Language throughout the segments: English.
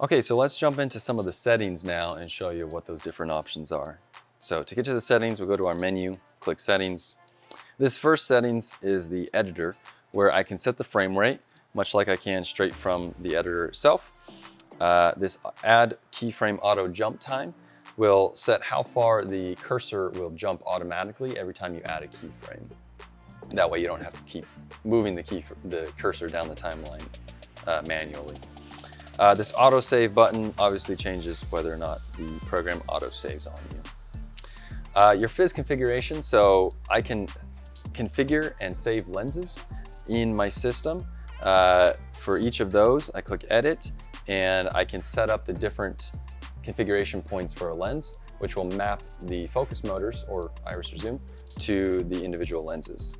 Okay, so let's jump into some of the settings now and show you what those different options are. So to get to the settings, we go to our menu, click settings. This first settings is the editor, where I can set the frame rate, much like I can straight from the editor itself. This add keyframe auto jump time will set how far the cursor will jump automatically every time you add a keyframe. That way you don't have to keep moving the cursor down the timeline manually. This autosave button obviously changes whether or not the program autosaves on you. Your Fizz configuration, so I can configure and save lenses in my system. For each of those, I click Edit, and I can set up the different configuration points for a lens, which will map the focus motors, or iris or zoom, to the individual lenses.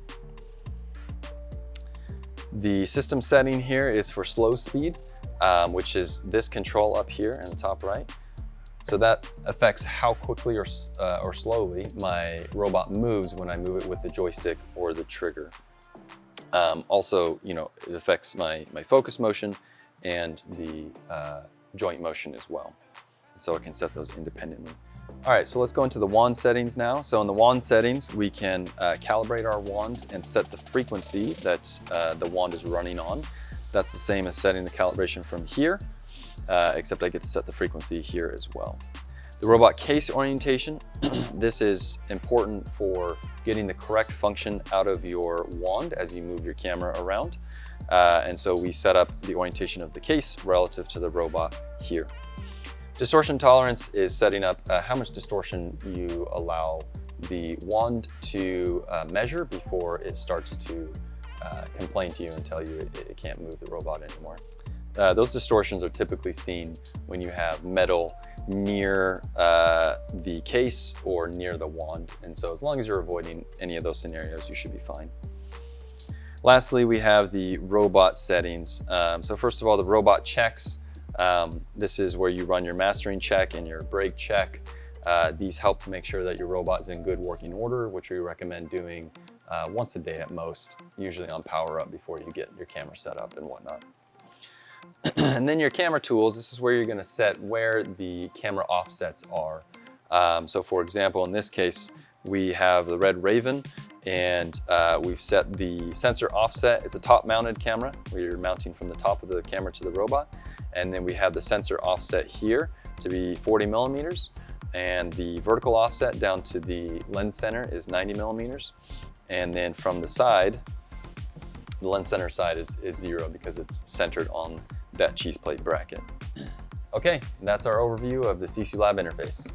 The system setting here is for slow speed, which is this control up here in the top right. So that affects how quickly or slowly my robot moves when I move it with the joystick or the trigger. Also, it affects my focus motion and the joint motion as well. So I can set those independently. All right, so let's go into the wand settings now. So in the wand settings, we can calibrate our wand and set the frequency that the wand is running on. That's the same as setting the calibration from here, except I get to set the frequency here as well. The robot case orientation, this is important for getting the correct function out of your wand as you move your camera around. And so we set up the orientation of the case relative to the robot here. Distortion tolerance is setting up how much distortion you allow the wand to measure before it starts to complain to you and tell you it can't move the robot anymore. Those distortions are typically seen when you have metal near the case or near the wand. And so as long as you're avoiding any of those scenarios, you should be fine. Lastly, we have the robot settings. So first of all, the robot checks. This is where you run your mastering check and your brake check. These help to make sure that your robot is in good working order, which we recommend doing once a day at most, usually on power up before you get your camera set up and whatnot. And then your camera tools, this is where you're going to set where the camera offsets are. So for example, in this case, we have the Red Raven, and we've set the sensor offset. It's a top mounted camera where you're mounting from the top of the camera to the robot. And then we have the sensor offset here to be 40 millimeters. And the vertical offset down to the lens center is 90 millimeters. And then from the side, the lens center side is 0 because it's centered on that cheese plate bracket. Okay, that's our overview of the SISU Lab interface.